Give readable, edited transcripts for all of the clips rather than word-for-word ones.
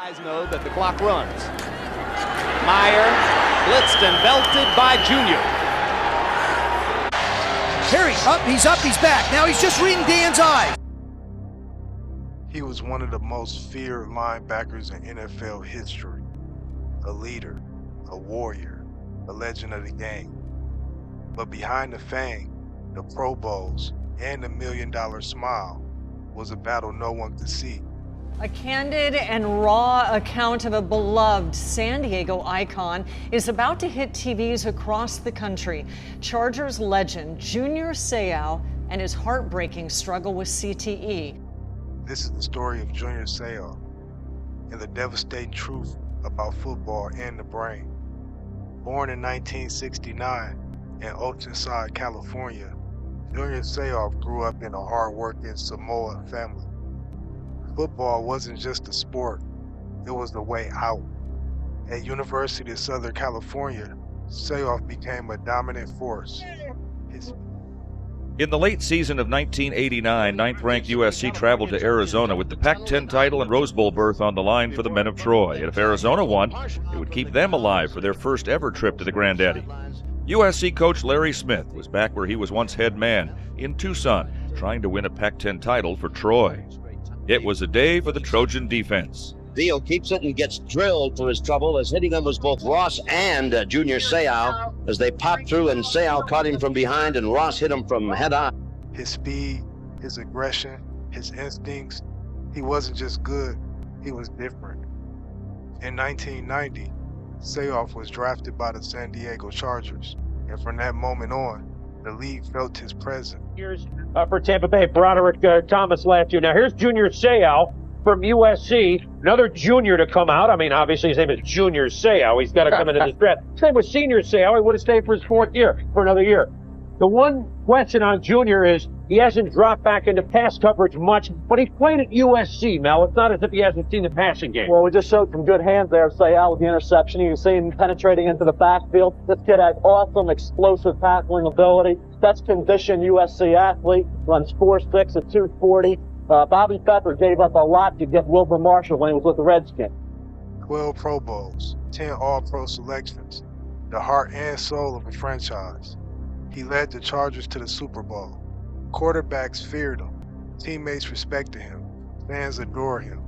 Guys know that the clock runs. Meyer blitzed and belted by Junior. Harry, he's back. Now he's just reading Dan's eyes. He was one of the most feared linebackers in NFL history. A leader, a warrior, a legend of the game. But behind the fame, the Pro Bowls, and the $1 million smile was a battle no one could see. A candid and raw account of a beloved San Diego icon is about to hit TVs across the country. Chargers legend Junior Seau and his heartbreaking struggle with CTE. This is the story of Junior Seau and the devastating truth about football and the brain. Born in 1969 in Oceanside, California, Junior Seau grew up in a hard-working Samoan family. Football wasn't just a sport, it was the way out. At University of Southern California, Seau became a dominant force. In the late season of 1989, ninth-ranked USC traveled to Arizona with the Pac-10 title and Rose Bowl berth on the line for the men of Troy. And if Arizona won, it would keep them alive for their first ever trip to the Granddaddy. USC coach Larry Smith was back where he was once head man, in Tucson, trying to win a Pac-10 title for Troy. It was a day for the Trojan defense. Beal keeps it and gets drilled for his trouble, as hitting him was both Ross and Junior Seau as they popped through, and Seau caught him from behind and Ross hit him from head on. His speed, his aggression, his instincts, he wasn't just good, he was different. In 1990, Seau was drafted by the San Diego Chargers, and from that moment on, the league felt his presence. Here's for Tampa Bay, Broderick Thomas last year. Now here's Junior Seau from USC, another junior to come out. I mean, obviously his name is Junior Seau. He's got to come into this draft. His name was Senior Seau. He would have stayed for his fourth year, for another year. The one question on Junior is he hasn't dropped back into pass coverage much, but he played at USC, Mel. It's not as if he hasn't seen the passing game. Well, we just showed some good hands there, Seau, with the interception. You can see him penetrating into the backfield. This kid has awesome explosive tackling ability. That's conditioned USC athlete, runs 4.6 at 240. Bobby Pepper gave up a lot to get Wilbur Marshall when he was with the Redskins. 12 Pro Bowls, 10 All-Pro selections, the heart and soul of a franchise. He led the Chargers to the Super Bowl. Quarterbacks feared him. Teammates respected him. Fans adore him.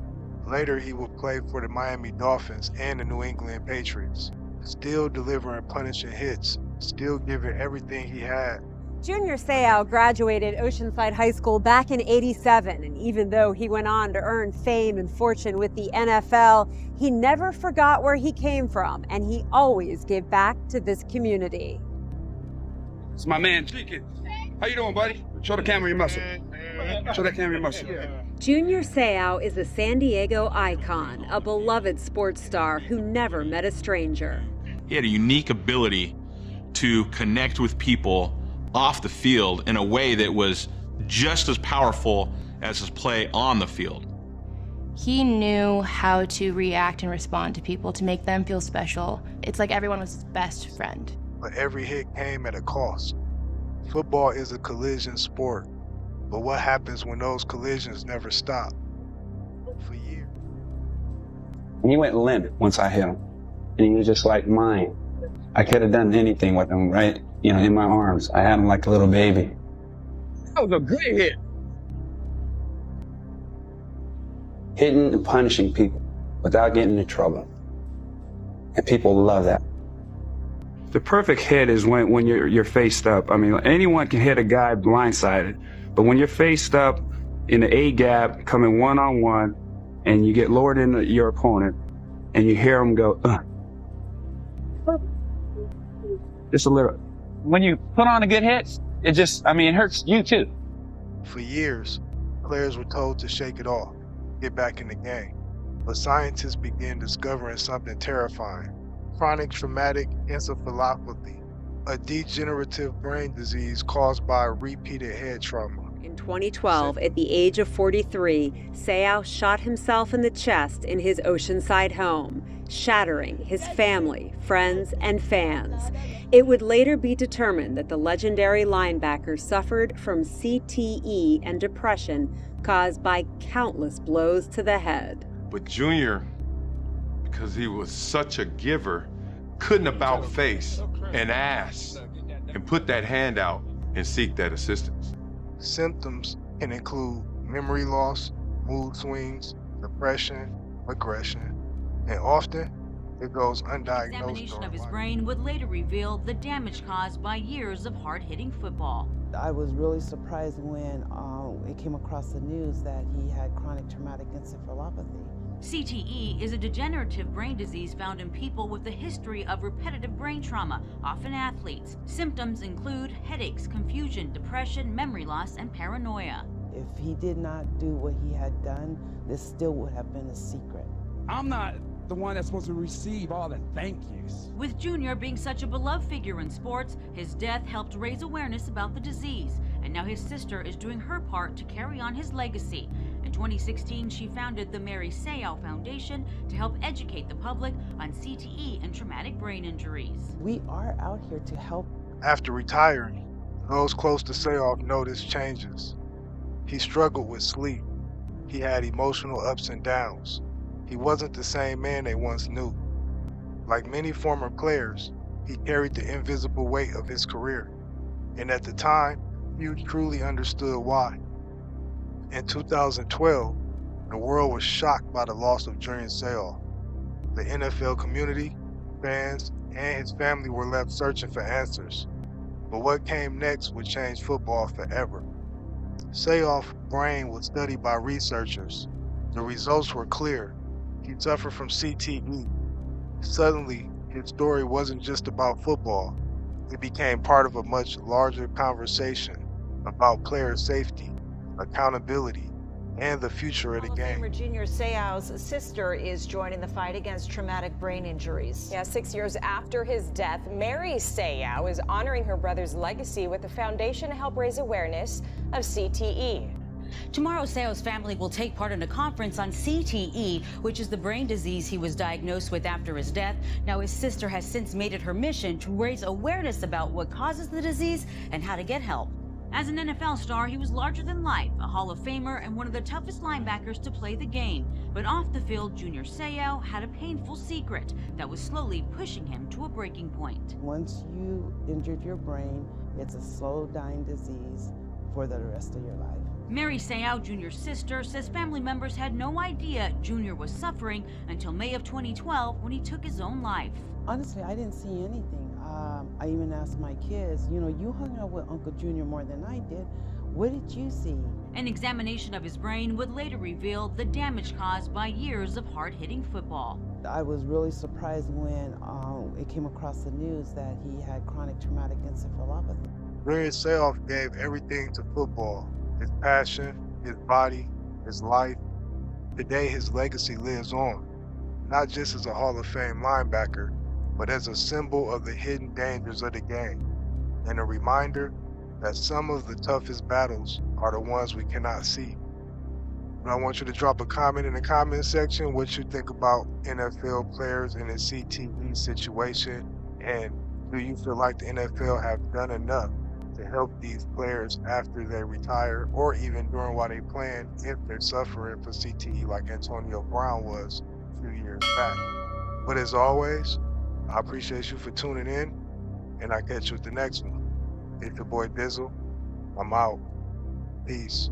Later, he would play for the Miami Dolphins and the New England Patriots, still delivering punishing hits, still giving everything he had. Junior Seau graduated Oceanside High School back in '87, and even though he went on to earn fame and fortune with the NFL, he never forgot where he came from, and he always gave back to this community. It's my man, Chicken. How you doing, buddy? Show the camera your muscle. Show that camera your muscle. Junior Seau is a San Diego icon, a beloved sports star who never met a stranger. He had a unique ability to connect with people off the field in a way that was just as powerful as his play on the field. He knew how to react and respond to people to make them feel special. It's like everyone was his best friend. But every hit came at a cost. Football is a collision sport, but what happens when those collisions never stop? For years. He went limp once I hit him, and he was just like mine. I could have done anything with him, right? You know, in my arms. I had him like a little baby. That was a great hit. Hitting and punishing people without getting into trouble. And people love that. The perfect hit is when you're faced up. I mean, anyone can hit a guy blindsided, but when you're faced up in the A gap, coming one-on-one, and you get lowered into your opponent, and you hear him go, just a little. When you put on a good hit, it hurts you too. For years, players were told to shake it off, get back in the game. But scientists began discovering something terrifying. Chronic Traumatic Encephalopathy, a degenerative brain disease caused by repeated head trauma. In 2012, at the age of 43, Seau shot himself in the chest in his Oceanside home, shattering his family, friends, and fans. It would later be determined that the legendary linebacker suffered from CTE and depression caused by countless blows to the head. But Junior because he was such a giver, couldn't about face and ask and put that hand out and seek that assistance. Symptoms can include memory loss, mood swings, depression, aggression, and often it goes undiagnosed. Examination of his brain would later reveal the damage caused by years of hard-hitting football. I was really surprised when it came across the news that he had chronic traumatic encephalopathy. CTE is a degenerative brain disease found in people with a history of repetitive brain trauma, often athletes. Symptoms include headaches, confusion, depression, memory loss, and paranoia. If he did not do what he had done, this still would have been a secret. I'm not the one that's supposed to receive all the thank yous. With Junior being such a beloved figure in sports, his death helped raise awareness about the disease. And now his sister is doing her part to carry on his legacy. In 2016, she founded the Mary Seau Foundation to help educate the public on CTE and traumatic brain injuries. We are out here to help. After retiring, those close to Seau noticed changes. He struggled with sleep. He had emotional ups and downs. He wasn't the same man they once knew. Like many former players, he carried the invisible weight of his career. And at the time, few truly understood why. In 2012, the world was shocked by the loss of Junior Seau. The NFL community, fans, and his family were left searching for answers. But what came next would change football forever. Seau's brain was studied by researchers. The results were clear. He suffered from CTE. Suddenly, his story wasn't just about football. It became part of a much larger conversation about player safety, accountability, and the future of the game. Junior Seau's sister is joining the fight against traumatic brain injuries. Yeah, 6 years after his death, Mary Seau is honoring her brother's legacy with a foundation to help raise awareness of CTE. Tomorrow, Seau's family will take part in a conference on CTE, which is the brain disease he was diagnosed with after his death. Now, his sister has since made it her mission to raise awareness about what causes the disease and how to get help. As an NFL star, he was larger than life, a Hall of Famer, and one of the toughest linebackers to play the game. But off the field, Junior Seau had a painful secret that was slowly pushing him to a breaking point. Once you injured your brain, it's a slow dying disease for the rest of your life. Mary Seau, Junior's sister, says family members had no idea Junior was suffering until May of 2012 when he took his own life. Honestly, I didn't see anything. I even asked my kids, you hung out with Uncle Junior more than I did. What did you see? An examination of his brain would later reveal the damage caused by years of hard-hitting football. I was really surprised when it came across the news that he had chronic traumatic encephalopathy. Junior Seau gave everything to football. His passion, his body, his life. Today, his legacy lives on, not just as a Hall of Fame linebacker, but as a symbol of the hidden dangers of the game, and a reminder that some of the toughest battles are the ones we cannot see. And I want you to drop a comment in the comment section what you think about NFL players in a CTE situation, and do you feel like the NFL have done enough to help these players after they retire, or even during while they playing if they're suffering for CTE like Antonio Brown was a few years back. But as always, I appreciate you for tuning in, and I'll catch you with the next one. It's your boy Dizzle. I'm out. Peace.